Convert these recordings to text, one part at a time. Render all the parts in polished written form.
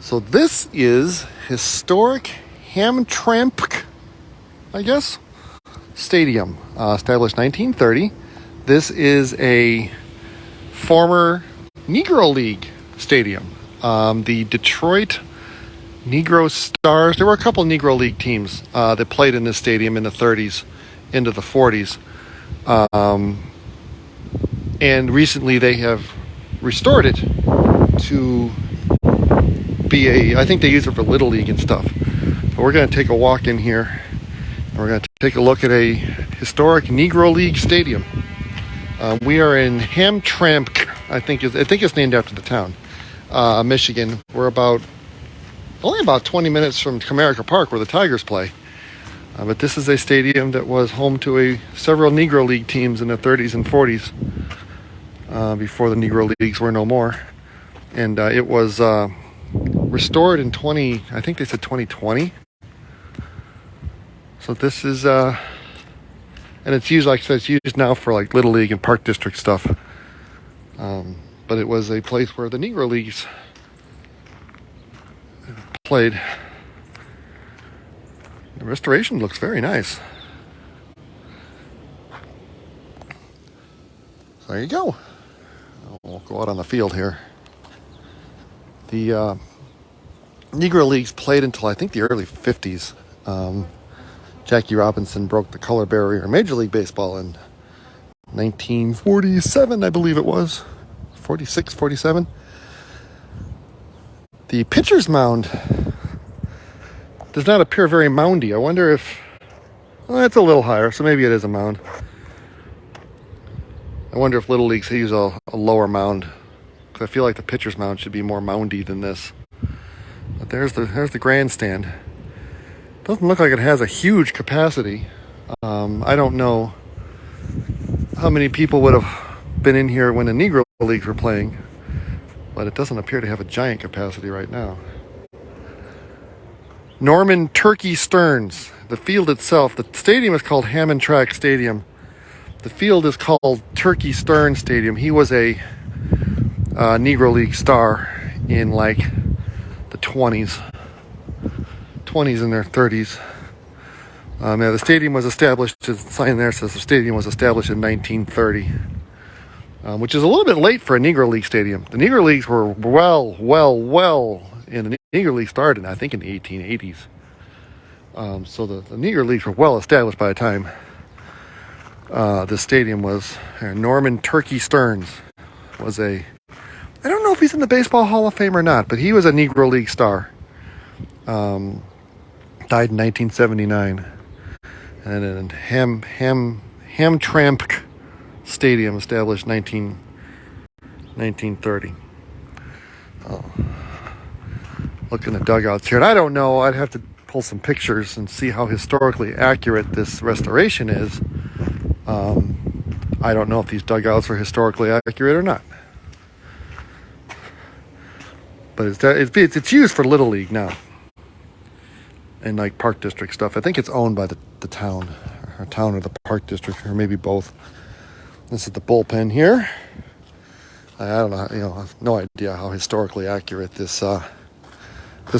So this is historic Hamtramck, I guess, Stadium, established 1930. This is a former Negro League stadium. The Detroit Negro Stars, there were a couple Negro League teams that played in this stadium in the 30s into the 40s. And recently they have restored it to be I think they use it for Little League and stuff. But we're going to take a walk in here. And we're going to take a look at a historic Negro League stadium. We are in Hamtramck, I think it's named after the town, Michigan. We're only about 20 minutes from Comerica Park where the Tigers play. But this is a stadium that was home to several Negro League teams in the 30s and 40s, before the Negro Leagues were no more. And it was restored in I think they said 2020. So this is, and it's used, like I said, it's used now for like Little League and Park District stuff. But it was a place where the Negro Leagues played. The restoration looks very nice. So there you go. We'll go out on the field here. The Negro Leagues played until I think the early 50s. Jackie Robinson broke the color barrier in Major League Baseball in 1947, I believe it was. 46, 47. The pitcher's mound does not appear very moundy. I wonder if... Well, it's a little higher, so maybe it is a mound. I wonder if Little Leagues use a lower mound. Because I feel like the pitcher's mound should be more moundy than this. But there's the grandstand. Doesn't look like it has a huge capacity. I don't know how many people would have been in here when the Negro Leagues were playing. But it doesn't appear to have a giant capacity right now. Norman Turkey Stearns. The field itself, the stadium is called Hamtramck Stadium. The field is called Turkey Stearns Stadium. He was a Negro League star in like the 20s and their 30s. Yeah, the stadium was established, the sign there says the stadium was established in 1930, which is a little bit late for a Negro League stadium. The Negro Leagues were well, and the Negro League started, I think, in the 1880s. So the Negro Leagues were well established by the time the stadium was. Norman Turkey Stearns was I don't know if he's in the Baseball Hall of Fame or not, but he was a Negro League star. Died in 1979. And then Hamtramck Stadium, established 1930. Look in the dugouts here. And I don't know, I'd have to pull some pictures and see how historically accurate this restoration is. I don't know if these dugouts are historically accurate or not. But it's used for Little League now. And like Park District stuff. I think it's owned by the town. Or town or the Park District, or maybe both. This is the bullpen here. I don't know, I have no idea how historically accurate this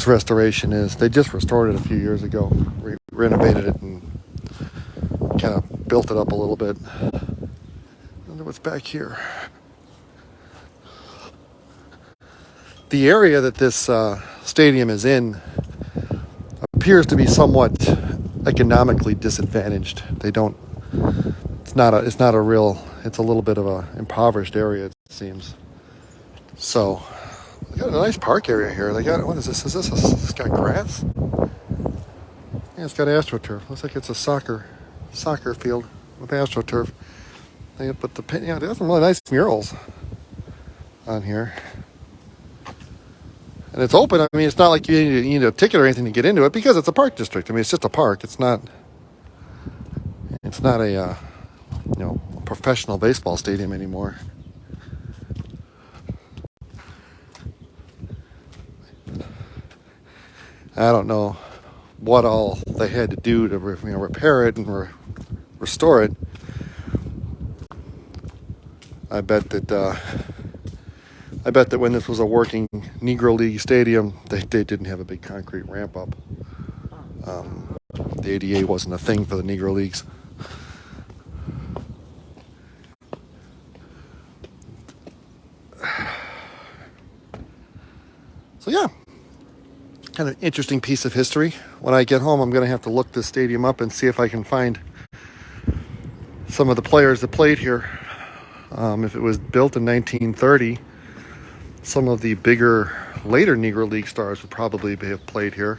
restoration is. They just restored it a few years ago. Renovated it and kind of built it up a little bit. I wonder what's back here. The area that this stadium is in appears to be somewhat economically disadvantaged. It's a little bit of a impoverished area, it seems. So, they got a nice park area here. What is this? It's got grass? Yeah, it's got AstroTurf. Looks like it's a soccer field with AstroTurf. They got some really nice murals on here. And it's open. I mean, it's not like you need a ticket or anything to get into it because it's a park district. I mean, it's just a park. It's not a professional baseball stadium anymore. I don't know what all they had to do to repair it and restore it. I bet that I bet that when this was a working Negro League stadium, they didn't have a big concrete ramp up. The ADA wasn't a thing for the Negro Leagues. So yeah, kind of interesting piece of history. When I get home, I'm going to have to look this stadium up and see if I can find some of the players that played here. If it was built in 1930, some of the bigger, later Negro League stars would probably have played here.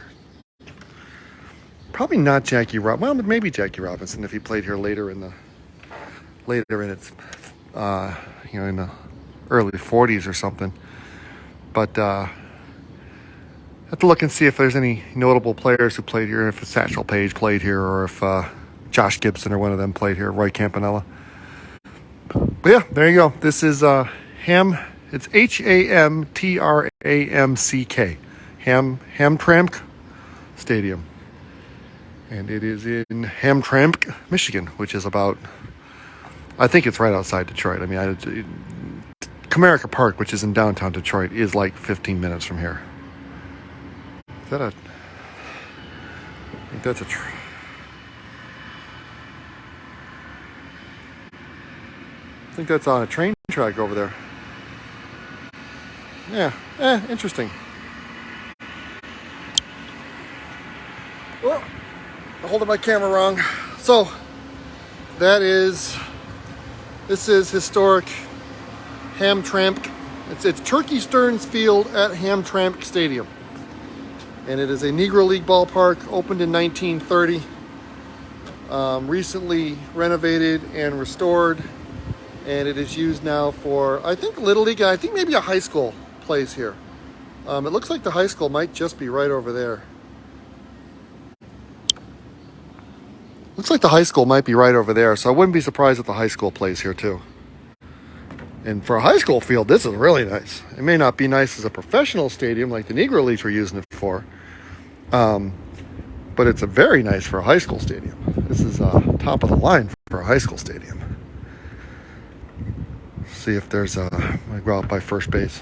Probably not Jackie Robinson. Well, maybe Jackie Robinson if he played here later in its, in the early 40s or something. But have to look and see if there's any notable players who played here, if Satchel Paige played here, or if Josh Gibson or one of them played here, Roy Campanella. But yeah, there you go. This is it's Hamtramck. Hamtramck Stadium. And it is in Hamtramck, Michigan, which is about, I think it's right outside Detroit. I mean, Comerica Park, which is in downtown Detroit, is like 15 minutes from here. Is that I think that's I think that's on a train track over there. Yeah, interesting. Well, I'm holding my camera wrong. So, this is historic Hamtramck. It's Turkey Stearns Field at Hamtramck Stadium. And it is a Negro League ballpark, opened in 1930. Recently renovated and restored. And it is used now for, I think, Little League. I think maybe a high school plays here. It looks like the high school might just be right over there. Looks like the high school might be right over there. So I wouldn't be surprised if the high school plays here too. And for a high school field, this is really nice. It may not be nice as a professional stadium like the Negro Leagues were using it for. But it's very nice for a high school stadium. This is top of the line for a high school stadium. See if there's I go out by first base.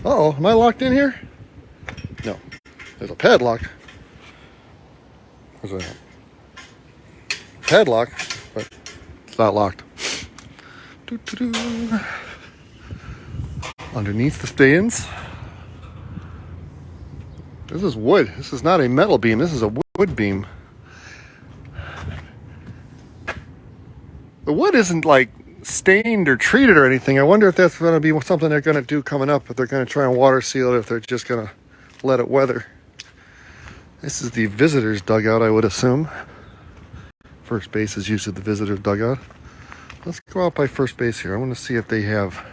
Uh-oh, am I locked in here? No. There's a padlock. There's a padlock, but it's not locked. Doo-doo-doo. Underneath the stands. This is wood. This is not a metal beam. This is a wood beam. The wood isn't like stained or treated or anything. I wonder if that's going to be something they're going to do coming up. If they're going to try and water seal it, if they're just going to let it weather. This is the visitor's dugout, I would assume. First base is usually the visitor's dugout. Let's go out by first base here. I want to see if they have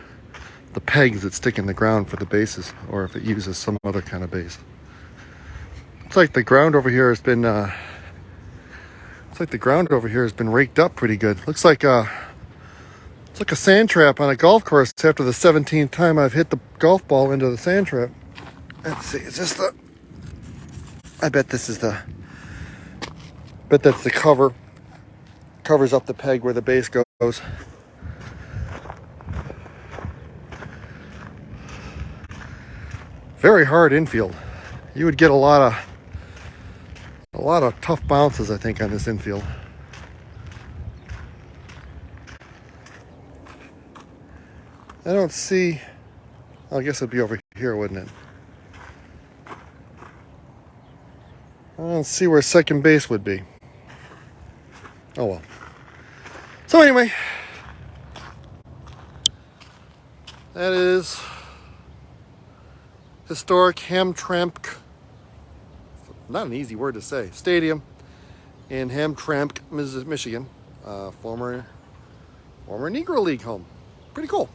the pegs that stick in the ground for the bases, or if it uses some other kind of base. Looks like the ground over here has been raked up pretty good. Looks like it's like a sand trap on a golf course after the 17th time I've hit the golf ball into the sand trap. Let's see, is this I bet that's the cover. Covers up the peg where the base goes. Very hard infield. You would get a lot of tough bounces, I think, on this infield. I don't see. I guess it'd be over here, wouldn't it? I don't see where second base would be. Oh well. So anyway, that is historic Hamtramck, not an easy word to say, stadium in Hamtramck, Michigan. Former Negro League home. Pretty cool.